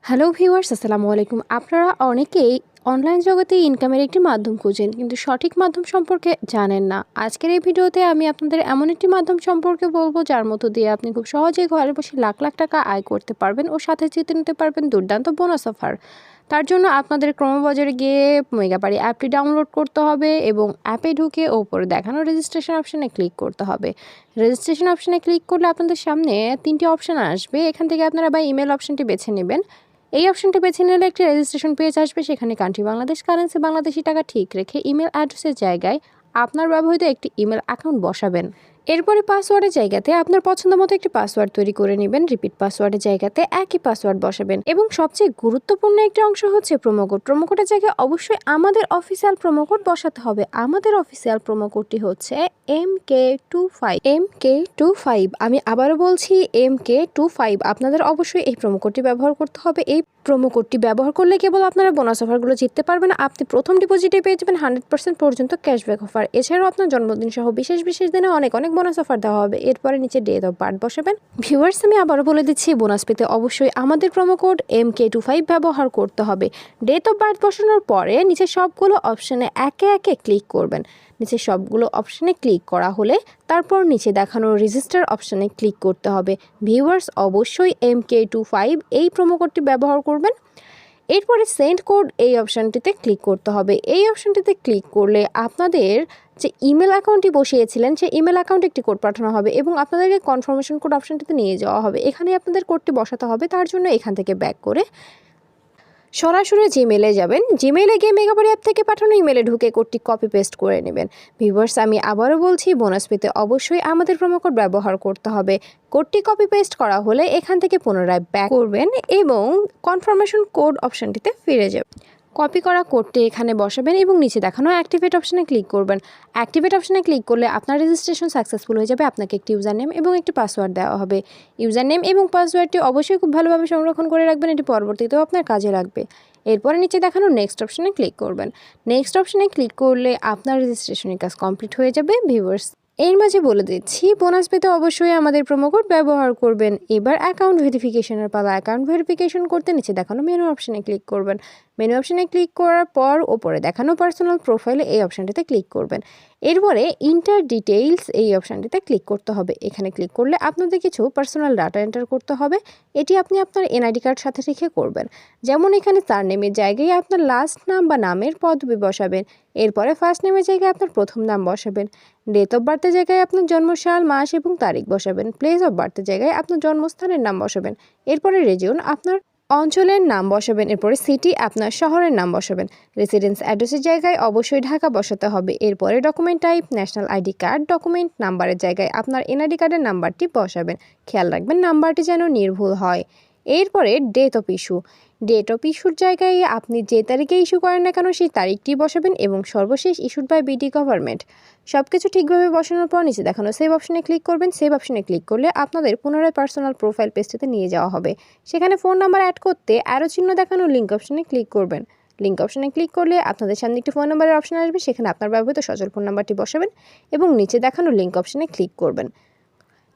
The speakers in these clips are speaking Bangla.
হ্যালো ভিউয়ার্স, আসসালামু আলাইকুম। আপনারা অনেকেই অনলাইন জগতে ইনকামের একটি মাধ্যম খুঁজেন, কিন্তু সঠিক মাধ্যম সম্পর্কে জানেন না। আজকের এই ভিডিওতে আমি আপনাদের এমন একটি মাধ্যম সম্পর্কে বলবো যার মধ্য দিয়ে আপনি খুব সহজেই ঘরে বসে লাখ লাখ টাকা আয় করতে পারবেন ও সাথে জিতে নিতে পারবেন দুর্দান্ত বোনাস অফার। তার জন্য আপনাদের ক্রমবাজারে গিয়ে মেগাবাড়ি অ্যাপটি ডাউনলোড করতে হবে এবং অ্যাপে ঢুকে ওপরে দেখানো রেজিস্ট্রেশন অপশানে ক্লিক করতে হবে। রেজিস্ট্রেশন অপশানে ক্লিক করলে আপনাদের সামনে 3টি অপশান আসবে। এখান থেকে আপনারা ইমেল অপশানটি বেছে নেবেন। এই অপশনটি বেছে নিলে একটি রেজিস্ট্রেশন পেজ আসবে। সেখানে কান্ট্রি বাংলাদেশ, কারেন্সি বাংলাদেশি টাকা ঠিক রেখে ইমেল অ্যাড্রেসের জায়গায় আপনার ব্যবহৃত একটি ইমেল অ্যাকাউন্ট বসাবেন। এরপরে পাসওয়ার্ডের জায়গাতে আপনার পছন্দ মতো একটি পাসওয়ার্ড তৈরি করে নেবেন। রিপিট পাসওয়ার্ডের জায়গাতে একই পাসওয়ার্ড বসাবেন এবং সবচেয়ে গুরুত্বপূর্ণ একটি অংশ হচ্ছে প্রোমোকোড। প্রোমোকোডের জায়গায় অবশ্যই আমাদের অফিসিয়াল প্রোমোকোড বসাতে হবে। আমাদের অফিসিয়াল প্রোমোকোডটি হচ্ছে MK25 MK25। আমি আবারও বলছি MK25। আপনাদের অবশ্যই এই প্রোমোকোডটি ব্যবহার করতে হবে। এই প্রোমোকোডটি ব্যবহার করলে কেবল আপনারা বোনাস অফারগুলো জিততে পারবেন না, আপনি প্রথম ডিপোজিটে পেয়ে যাবেন 100% পর্যন্ত ক্যাশব্যাক অফার। এছাড়াও আপনার জন্মদিন সহ বিশেষ বিশেষ দিনে অনেক বোনাস অফার দেওয়া হবে। এরপরে নিচে ডেট অফ বার্থ বসাবেন। ভিউয়ার্স, আমি আবারও বলে দিচ্ছি, বোনাস পেতে অবশ্যই আমাদের প্রোমোকোড MK25 ব্যবহার করতে হবে। ডেট অফ বার্থ বসানোর পরে নিচে সবগুলো অপশানে একে একে ক্লিক করবেন। নিচে সবগুলো অপশানে ক্লিক করা হলে তারপর নিচে দেখানো রেজিস্টার অপশানে ক্লিক করতে হবে। ভিউয়ার্স, অবশ্যই MK25 এই প্রোমোকোডটি ব্যবহার করবেন। এরপরে সেন্ড কোড এই অপশানটিতে ক্লিক করতে হবে। এই অপশানটিতে ক্লিক করলে আপনাদের যে ইমেল অ্যাকাউন্টটি বসিয়েছিলেন সেই ইমেল অ্যাকাউন্টে একটি কোড পাঠানো হবে এবং আপনাদেরকে কনফার্মেশন কোড অপশানটিতে নিয়ে যাওয়া হবে। এখানে আপনাদের কোডটি বসাতে হবে। তার জন্য এখান থেকে ব্যাক করে সরাসরি জিমেলে যাবেন। জিমেলে গিয়ে মেগাবাড়ি অ্যাপ থেকে পাঠানো ইমেলে ঢুকে কোডটি কপি পেস্ট করে নেবেন। ভিউয়ার্স, আমি আবারও বলছি, বোনাস পেতে অবশ্যই আমাদের প্রোমোকোড ব্যবহার করতে হবে। কোডটি কপি পেস্ট করা হলে এখান থেকে পুনরায় ব্যাক করবেন এবং কনফার্মেশন কোড অপশানটিতে ফিরে যাবেন। কপি করা কোডটি এখানে বসাবেন এবং নিচে দেখানো অ্যাক্টিভেট অপশানে ক্লিক করবেন। অ্যাক্টিভেট অপশানে ক্লিক করলে আপনার রেজিস্ট্রেশন সাকসেসফুল হয়ে যাবে। আপনাকে একটি ইউজার নেম এবং একটি পাসওয়ার্ড দেওয়া হবে। ইউজার নেম এবং পাসওয়ার্ডটি অবশ্যই খুব ভালোভাবে সংরক্ষণ করে রাখবেন, এটি পরবর্তীতেও আপনার কাজে লাগবে। এরপরে নিচে দেখানো নেক্সট অপশানে ক্লিক করবেন। নেক্সট অপশানে ক্লিক করলে আপনার রেজিস্ট্রেশনের কাজ কমপ্লিট হয়ে যাবে। ভিউয়ার্স, এর মাঝে বলে দিচ্ছি, বোনাস পেতে অবশ্যই আমাদের প্রোমোকোড ব্যবহার করবেন। এবার অ্যাকাউন্ট ভেরিফিকেশনের পালা। অ্যাকাউন্ট ভেরিফিকেশন করতে নিচে দেখানো মেনু অপশানে ক্লিক করবেন। মেনু অপশানে ক্লিক করার পর ওপরে দেখানো পার্সোনাল প্রোফাইলে এই অপশানটিতে ক্লিক করবেন। এরপরে ইন্টার ডিটেইলস এই অপশানটিতে ক্লিক করতে হবে। এখানে ক্লিক করলে আপনাদের কিছু পার্সোনাল ডাটা এন্টার করতে হবে। এটি আপনি আপনার এনআইডি কার্ড সাথে রেখে করবেন। যেমন এখানে সারনেমের জায়গায় আপনার লাস্ট নাম বা নামের পদবি বসাবেন। এরপরে ফার্স্ট নেমের জায়গায় আপনার প্রথম নাম বসাবেন। ডেট অফ বার্থের জায়গায় আপনার জন্মসাল, মাস এবং তারিখ বসাবেন। প্লেস অফ বার্থের জায়গায় আপনার জন্মস্থানের নাম বসাবেন। এরপরে রিজিয়ন আপনার অঞ্চলের নাম বসাবেন। এরপরে সিটি আপনার শহরের নাম বসাবেন। রেসিডেন্স অ্যাড্রেসের জায়গায় অবশ্যই ঢাকা বসাতে হবে। এরপরে document type national ID card. Document নাম্বারের জায়গায় আপনার এনআইডি কার্ডের নাম্বারটি বসাবেন। খেয়াল রাখবেন নাম্বারটি যেন নির্ভুল হয়। এরপরে date of issue. Date of ইস্যুর জায়গায় আপনি যে তারিখে ইস্যু করেন না কেন সেই তারিখটি বসাবেন এবং সর্বশেষ ইস্যুড বাই বিডি গভর্নমেন্ট। সব কিছু ঠিকভাবে বসানোর পর নিচে দেখানো সেভ অপশানে ক্লিক করবেন। সেভ অপশানে ক্লিক করলে আপনাদের পুনরায় পার্সোনাল প্রোফাইল পেজটিতে নিয়ে যাওয়া হবে। সেখানে ফোন নাম্বার অ্যাড করতে অ্যারো চিহ্ন দেখানো লিঙ্ক অপশানে ক্লিক করবেন। লিঙ্ক অপশানে ক্লিক করলে আপনাদের সামনে একটি ফোন নাম্বারের অপশান আসবে। সেখানে আপনার ব্যবহৃত সচল ফোন নাম্বারটি বসাবেন এবং নিচে দেখানো লিঙ্ক অপশানে ক্লিক করবেন।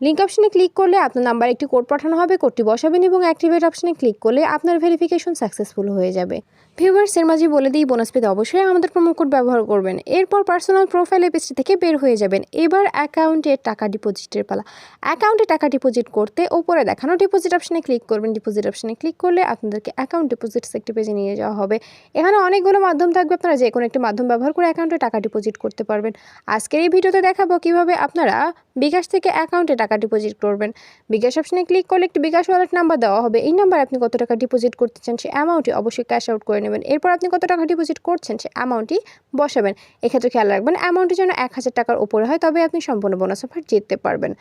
লিঙ্ক অপশানে ক্লিক করলে আপনার নাম্বার একটি কোড পাঠানো হবে। কোডটি বসাবেন এবং অ্যাক্টিভেট অপশানে ক্লিক করলে আপনার ভেরিফিকেশন সাকসেসফুল হয়ে যাবে। ভিউয়ার্স, এর মাঝে বলে দিই, বোনাস পেতে অবশ্যই আমাদের প্রোমো কোড ব্যবহার করবেন। এরপর পার্সোনাল প্রোফাইল পেজটি থেকে বের হয়ে যাবেন। এবার অ্যাকাউন্টে টাকা ডিপোজিটের পালা। অ্যাকাউন্টে টাকা ডিপোজিট করতে ওপরে দেখানো ডিপোজিট অপশানে ক্লিক করবেন। ডিপোজিট অপশানে ক্লিক করলে আপনাদেরকে অ্যাকাউন্ট ডিপোজিটস একটি পেজে নিয়ে যাওয়া হবে। এখানে অনেকগুলো মাধ্যম থাকবে, আপনারা যে কোনো একটি মাধ্যম ব্যবহার করে অ্যাকাউন্টে টাকা ডিপোজিট করতে পারবেন। আজকের এই ভিডিওতে দেখাবো কীভাবে আপনারা বিকাশ থেকে অ্যাকাউন্টে টাকা ডিপোজিট করবেন। বিকাশ অপশানে ক্লিক করলে একটি বিকাশ ওয়ালেট নাম্বার দেওয়া হবে। এই নাম্বারে আপনি কত টাকা ডিপোজিট করতে চান সেই অ্যামাউন্টটি অবশ্যই ক্যাশ আউট করে নেবেন। এরপর আপনি কত টাকা ডিপোজিট করছেন সেই অ্যামাউন্টটি বসাবেন। এক্ষেত্রে খেয়াল রাখবেন অ্যামাউন্টটি যেন 1000 টাকার উপরে হয়, তবে আপনি সম্পূর্ণ বোনাস অফার জিততে পারবেন।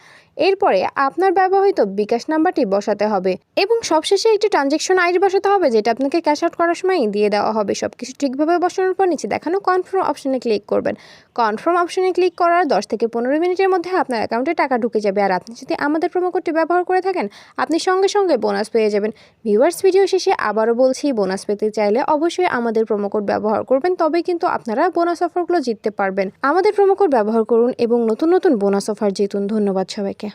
এরপরে আপনার ব্যবহৃত বিকাশ নাম্বারটি বসাতে হবে এবং সবশেষে একটি ট্রানজ্যাকশন আইডি বসাতে হবে, যেটা আপনাকে ক্যাশ আউট করার সময় দিয়ে দেওয়া হবে। সব কিছু ঠিকভাবে বসানোর পর নিচে দেখানো কনফার্ম অপশানে ক্লিক করবেন। কনফার্ম অপশানে ক্লিক করার 10 থেকে 15 মিনিটের মধ্যে আপনার অ্যাকাউন্টে টাকা ঢুকে যাবে। আর আপনি যদি আমাদের প্রোমো কোডটি ব্যবহার করে থাকেন, আপনি সঙ্গে সঙ্গে বোনাস পেয়ে যাবেন। ভিউয়ার্স, ভিডিও শেষে আবারও বলছি, বোনাস পেতে চাইলে অবশ্যই আমাদের প্রোমো কোড ব্যবহার করবেন, তবেই কিন্তু আপনারা বোনাস অফারগুলো জিততে পারবেন। আমাদের প্রোমো কোড ব্যবহার করুন এবং নতুন নতুন বোনাস অফার জিতুন। ধন্যবাদ সবাইকে।